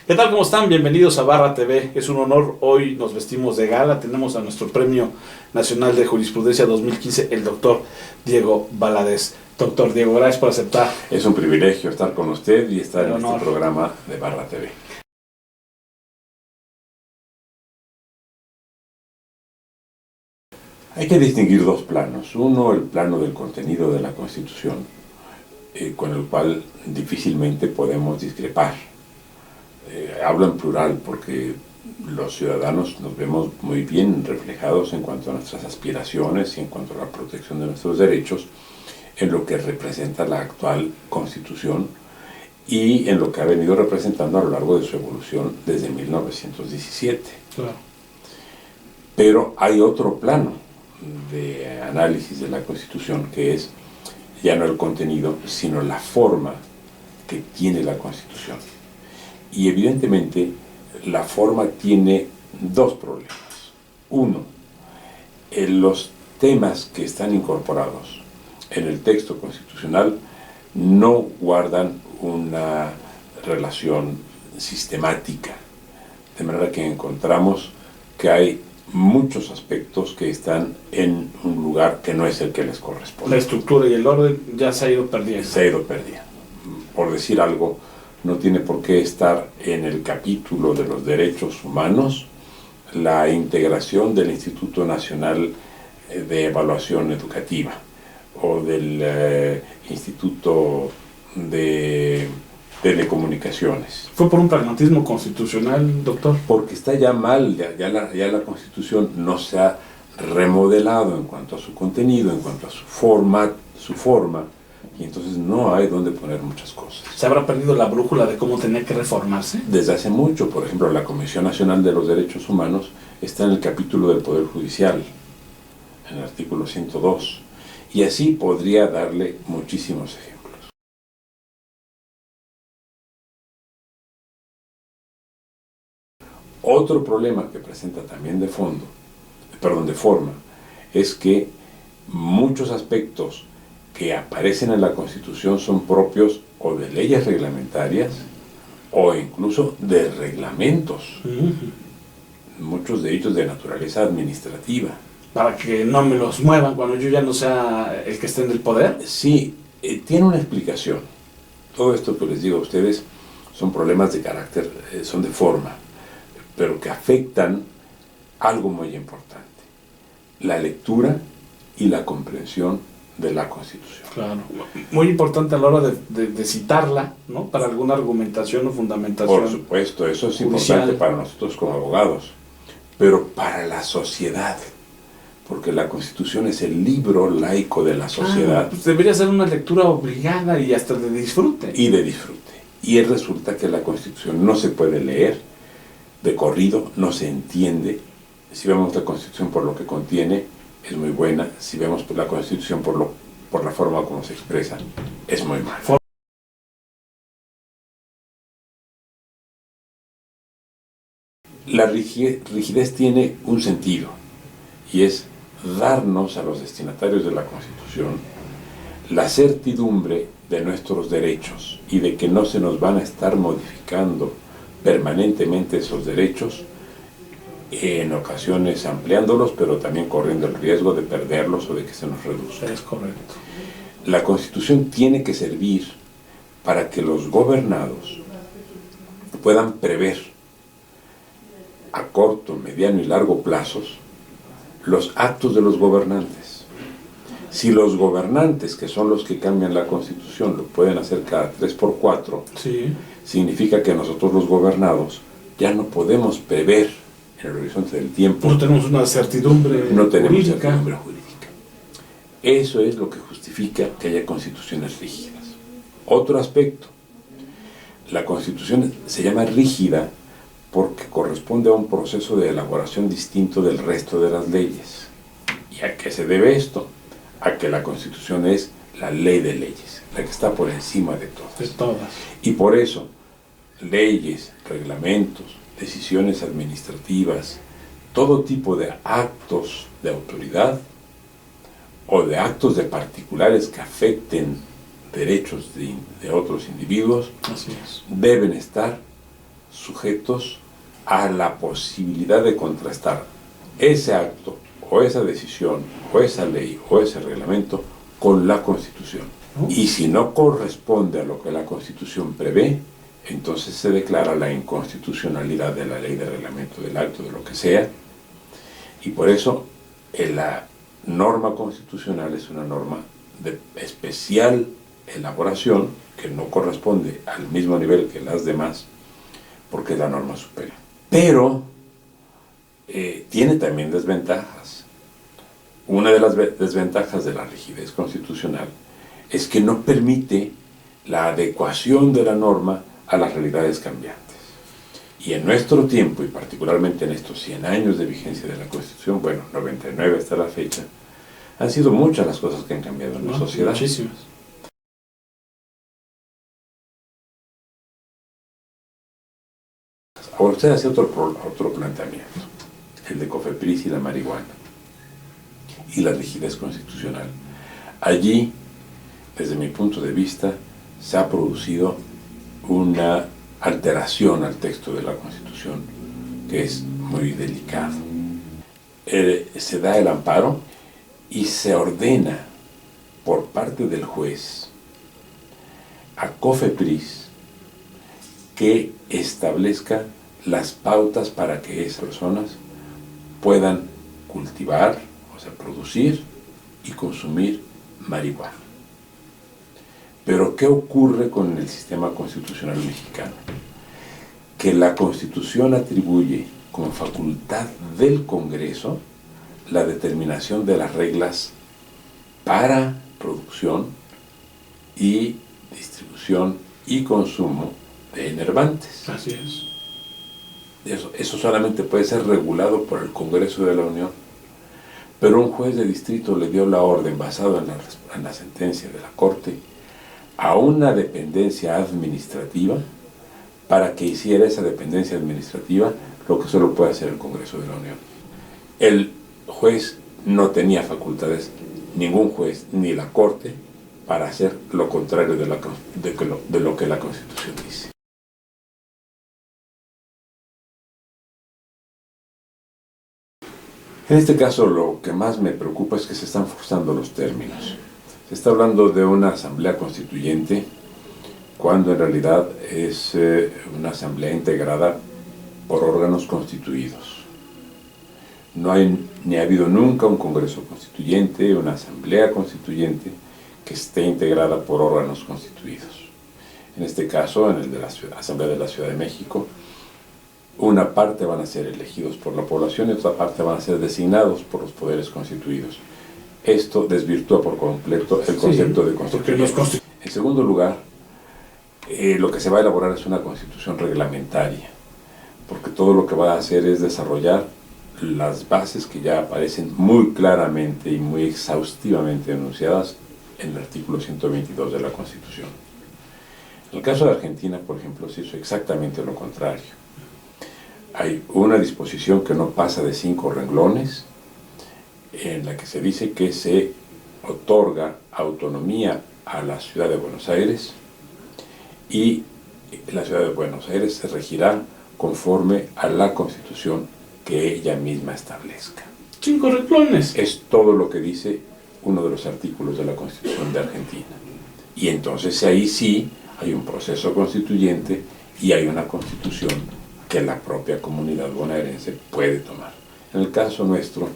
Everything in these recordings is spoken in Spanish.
¿Qué tal? ¿Cómo están? Bienvenidos a Barra TV. Es un honor, hoy nos vestimos de gala. Tenemos a nuestro Premio Nacional de Jurisprudencia 2015, el doctor Diego Valadez. Doctor Diego, gracias por aceptar. Es un privilegio estar con usted y estar Un en honor. este programa de Barra TV. Hay que distinguir dos planos. Uno, el plano del contenido de la Constitución, con el cual difícilmente podemos discrepar. Hablo en plural porque los ciudadanos nos vemos muy bien reflejados en cuanto a nuestras aspiraciones y en cuanto a la protección de nuestros derechos en lo que representa la actual Constitución y en lo que ha venido representando a lo largo de su evolución desde 1917. Claro. Pero hay otro plano de análisis de la Constitución que es ya no el contenido, sino la forma que tiene la Constitución. Y evidentemente la forma tiene dos problemas. Uno, los temas que están incorporados en el texto constitucional no guardan una relación sistemática, de manera que encontramos que hay muchos aspectos que están en un lugar que no es el que les corresponde. La estructura y el orden ya se ha ido perdiendo. Se ha ido perdiendo. Por decir algo, no tiene por qué estar en el capítulo de los derechos humanos la integración del Instituto Nacional de Evaluación Educativa o del Instituto de Telecomunicaciones. ¿Fue por un pragmatismo constitucional, doctor? Porque está ya mal, ya la Constitución no se ha remodelado en cuanto a su contenido, en cuanto a su forma, y entonces no hay donde poner muchas cosas. ¿Se habrá perdido la brújula de cómo tenía que reformarse? Desde hace mucho, por ejemplo, la Comisión Nacional de los Derechos Humanos está en el capítulo del Poder Judicial, en el artículo 102, y así podría darle muchísimos ejemplos. Otro problema que presenta también de forma, es que muchos aspectos que aparecen en la Constitución son propios o de leyes reglamentarias o incluso de reglamentos, muchos de ellos de naturaleza administrativa. Para que no me los muevan cuando yo ya no sea el que esté en el poder. Sí, tiene una explicación. Todo esto que les digo a ustedes son problemas de carácter, son de forma, pero que afectan algo muy importante: la lectura y la comprensión de la Constitución. Claro. Muy importante a la hora de citarla, ¿no? Para alguna argumentación o fundamentación. Por supuesto, eso es judicial. importante para nosotros como abogados, pero para la sociedad, porque la Constitución es el libro laico de la sociedad. Pues debería ser una lectura obligada y hasta de disfrute. Y de disfrute. Y resulta que la Constitución no se puede leer de corrido, no se entiende. Si vemos la Constitución por lo que contiene, es muy buena. Si vemos la Constitución por la forma como se expresa, es muy mala. La rigidez tiene un sentido, y es darnos a los destinatarios de la Constitución la certidumbre de nuestros derechos y de que no se nos van a estar modificando permanentemente esos derechos, en ocasiones ampliándolos, pero también corriendo el riesgo de perderlos o de que se nos reduzcan. Es correcto. La Constitución tiene que servir para que los gobernados puedan prever a corto, mediano y largo plazos los actos de los gobernantes. Si los gobernantes, que son los que cambian la Constitución, lo pueden hacer cada 3x4, Sí. significa que nosotros los gobernados ya no podemos prever en el horizonte del tiempo. No tenemos una certidumbre No tenemos jurídica. certidumbre jurídica. Eso es lo que justifica que haya constituciones rígidas. Otro aspecto: la Constitución se llama rígida porque corresponde a un proceso de elaboración distinto del resto de las leyes. ¿Y a qué se debe esto? A que la Constitución es la ley de leyes, la que está por encima de todas. De todas. Y por eso, leyes, reglamentos, decisiones administrativas, todo tipo de actos de autoridad o de actos de particulares que afecten derechos de otros individuos, Así es. deben estar sujetos a la posibilidad de contrastar ese acto o esa decisión o esa ley o ese reglamento con la Constitución. Y si no corresponde a lo que la Constitución prevé, entonces se declara la inconstitucionalidad de la ley, del reglamento, del acto, de lo que sea. Y por eso la norma constitucional es una norma de especial elaboración que no corresponde al mismo nivel que las demás, porque es la norma superior. Pero tiene también desventajas. Una de las desventajas de la rigidez constitucional es que no permite la adecuación de la norma a las realidades cambiantes. Y en nuestro tiempo, y particularmente en estos 100 años de vigencia de la Constitución, bueno, 99 hasta la fecha, han sido muchas las cosas que han cambiado en la sociedad. Muchísimas. Ahora usted hace otro planteamiento, el de COFEPRIS y la marihuana, y la rigidez constitucional. Allí, desde mi punto de vista, se ha producido una alteración al texto de la Constitución que es muy delicado. Se da el amparo y se ordena por parte del juez a COFEPRIS que establezca las pautas para que esas personas puedan cultivar, o sea, producir y consumir marihuana. Pero ¿qué ocurre con el sistema constitucional mexicano? Que la Constitución atribuye como facultad del Congreso la determinación de las reglas para producción y distribución y consumo de enervantes. Así es. Eso solamente puede ser regulado por el Congreso de la Unión. Pero un juez de distrito le dio la orden, basado en la sentencia de la Corte, a una dependencia administrativa para que hiciera esa dependencia administrativa lo que solo puede hacer el Congreso de la Unión. El juez no tenía facultades, ningún juez, ni la Corte, para hacer lo contrario de lo que la Constitución dice. En este caso, lo que más me preocupa es que se están forzando los términos. Se está hablando de una asamblea constituyente cuando en realidad es una asamblea integrada por órganos constituidos. No hay ni ha habido nunca un Congreso Constituyente, una asamblea constituyente que esté integrada por órganos constituidos. En este caso, en el de la Asamblea de la Ciudad de México, una parte van a ser elegidos por la población y otra parte van a ser designados por los poderes constituidos. Esto desvirtúa por completo el concepto de constitución. En segundo lugar, lo que se va a elaborar es una constitución reglamentaria, porque todo lo que va a hacer es desarrollar las bases que ya aparecen muy claramente y muy exhaustivamente enunciadas en el artículo 122 de la Constitución. En el caso de Argentina, por ejemplo, se hizo exactamente lo contrario. Hay una disposición que no pasa de 5 renglones, en la que se dice que se otorga autonomía a la Ciudad de Buenos Aires y la Ciudad de Buenos Aires se regirá conforme a la Constitución que ella misma establezca. 5 renglones. Es todo lo que dice uno de los artículos de la Constitución de Argentina. Y entonces ahí sí hay un proceso constituyente y hay una Constitución que la propia comunidad bonaerense puede tomar. En el caso nuestro,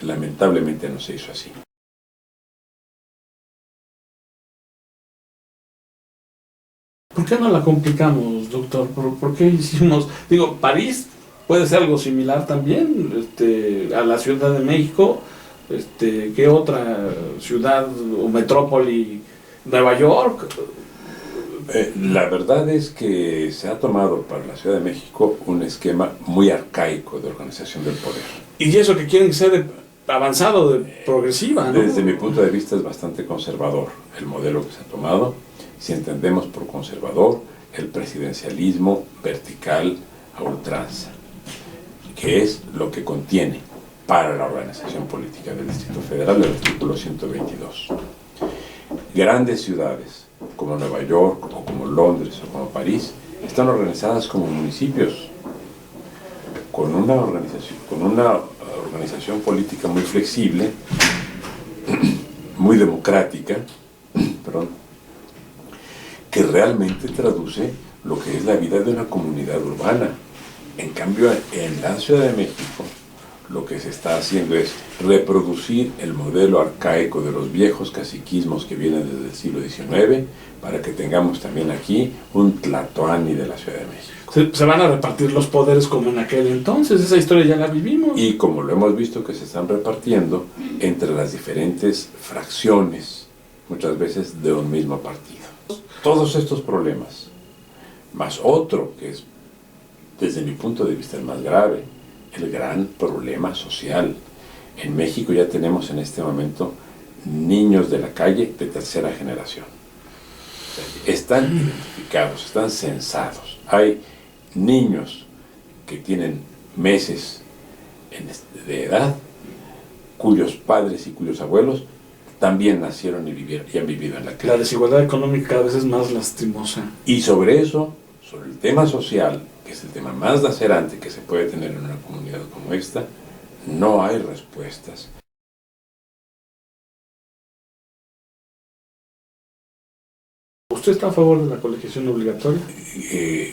lamentablemente no se hizo así. ¿Por qué no la complicamos, doctor? ¿Por qué hicimos? Digo, París puede ser algo similar también, a la Ciudad de México. ¿Qué otra ciudad o metrópoli? Nueva York. La verdad es que se ha tomado para la Ciudad de México un esquema muy arcaico de organización del poder. Y eso que quieren ser avanzado, progresiva, ¿no? Desde mi punto de vista es bastante conservador el modelo que se ha tomado. Si entendemos por conservador el presidencialismo vertical a ultranza, que es lo que contiene para la organización política del Distrito Federal el artículo 122. Grandes ciudades como Nueva York o como Londres o como París están organizadas como municipios, con una organización política muy flexible, muy democrática, perdón, que realmente traduce lo que es la vida de una comunidad urbana. En cambio, en la Ciudad de México, lo que se está haciendo es reproducir el modelo arcaico de los viejos caciquismos que vienen desde el siglo XIX, para que tengamos también aquí un Tlatoani de la Ciudad de México. Se van a repartir los poderes como en aquel entonces, esa historia ya la vivimos. Y como lo hemos visto que se están repartiendo entre las diferentes fracciones, muchas veces de un mismo partido. Todos estos problemas, más otro que es, desde mi punto de vista, el más grave, el gran problema social. En México ya tenemos en este momento niños de la calle de tercera generación. Están identificados, están censados. Hay niños que tienen meses de edad, cuyos padres y cuyos abuelos también nacieron y han vivido en la calle. La desigualdad económica cada vez es más lastimosa. Y sobre eso, sobre el tema social, que es el tema más lacerante que se puede tener en una comunidad como esta, no hay respuestas. ¿Usted está a favor de la colegiación obligatoria?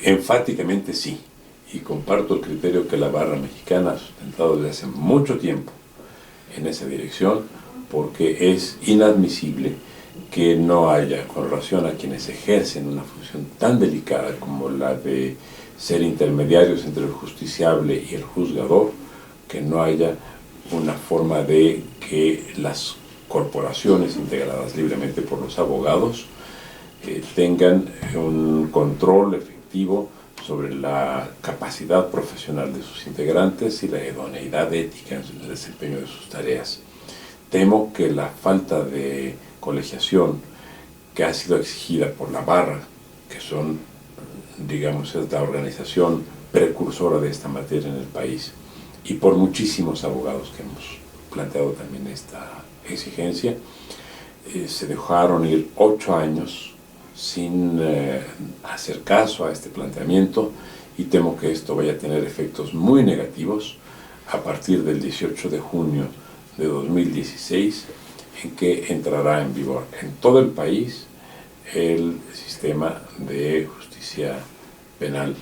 Enfáticamente sí, y comparto el criterio que la barra mexicana ha sustentado desde hace mucho tiempo en esa dirección, porque es inadmisible que no haya, con relación a quienes ejercen una función tan delicada como la de ser intermediarios entre el justiciable y el juzgador, que no haya una forma de que las corporaciones integradas libremente por los abogados tengan un control efectivo sobre la capacidad profesional de sus integrantes y la idoneidad ética en el desempeño de sus tareas. Temo que la falta de colegiación que ha sido exigida por la barra, que son, digamos, es la organización precursora de esta materia en el país, y por muchísimos abogados que hemos planteado también esta exigencia, se dejaron ir 8 años sin hacer caso a este planteamiento, y temo que esto vaya a tener efectos muy negativos a partir del 18 de junio de 2016, en que entrará en vigor en todo el país el sistema de justicia penal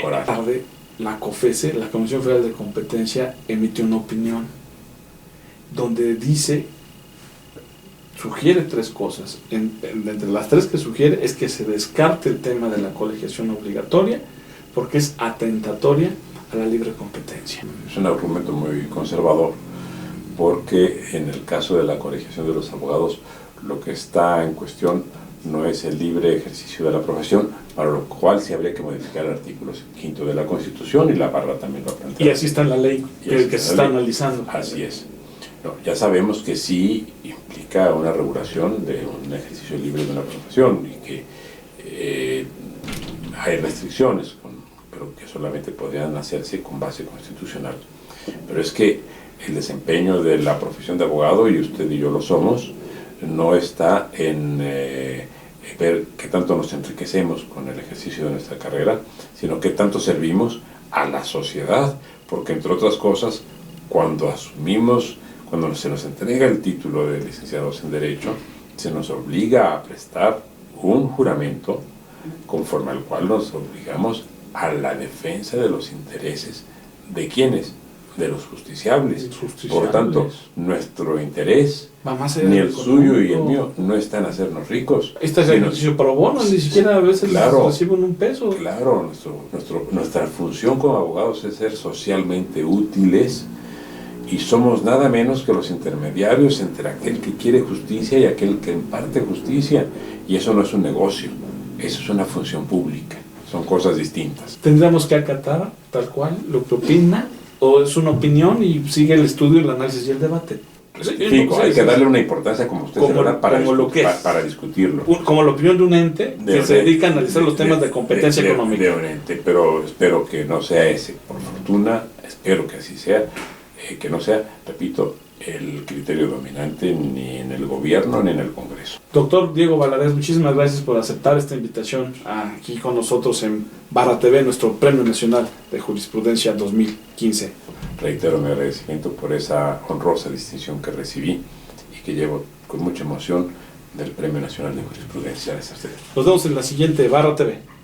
oral. Tarde, la COFESE, la Comisión Federal de Competencia, emitió una opinión donde sugiere 3 cosas. Entre las 3 que sugiere es que se descarte el tema de la colegiación obligatoria porque es atentatoria a la libre competencia. Es un argumento muy conservador, porque en el caso de la colegiación de los abogados, lo que está en cuestión no es el libre ejercicio de la profesión, para lo cual sí habría que modificar el artículo 5 de la Constitución, y la barra también lo ha planteado. Y así está en la ley que se está analizando. Así es. No, ya sabemos que sí implica una regulación de un ejercicio libre de una profesión, y que hay restricciones, pero que solamente podrían hacerse con base constitucional. Pero es que el desempeño de la profesión de abogado, y usted y yo lo somos, no está en ver qué tanto nos enriquecemos con el ejercicio de nuestra carrera, sino qué tanto servimos a la sociedad, porque entre otras cosas, cuando se nos entrega el título de licenciados en Derecho, se nos obliga a prestar un juramento conforme al cual nos obligamos a la defensa de los intereses de ¿quiénes? De los justiciables. Por tanto, nuestro interés, ni el suyo y el mío, no está en hacernos ricos. Este es el ejercicio pro bono, ni siquiera a veces reciben un peso. Claro, nuestra función como abogados es ser socialmente útiles, y somos nada menos que los intermediarios entre aquel que quiere justicia y aquel que imparte justicia, y eso no es un negocio, eso es una función pública, son cosas distintas. Tendríamos que acatar tal cual lo que opina, o es una opinión y sigue el estudio, el análisis y el debate. Hay que darle una importancia, como usted se da, para discutirlo. Como la opinión de un ente que se dedica a analizar los temas de competencia económica. De un ente, pero espero que no sea ese. Por fortuna, espero que así sea, que no sea, repito, el criterio dominante ni en el gobierno ni en el Congreso. Doctor Diego Valadez, muchísimas gracias por aceptar esta invitación aquí con nosotros en Barra TV, nuestro Premio Nacional de Jurisprudencia 2015. Reitero mi agradecimiento por esa honrosa distinción que recibí y que llevo con mucha emoción del Premio Nacional de Jurisprudencia de Sarceda. Nos vemos en la siguiente Barra TV.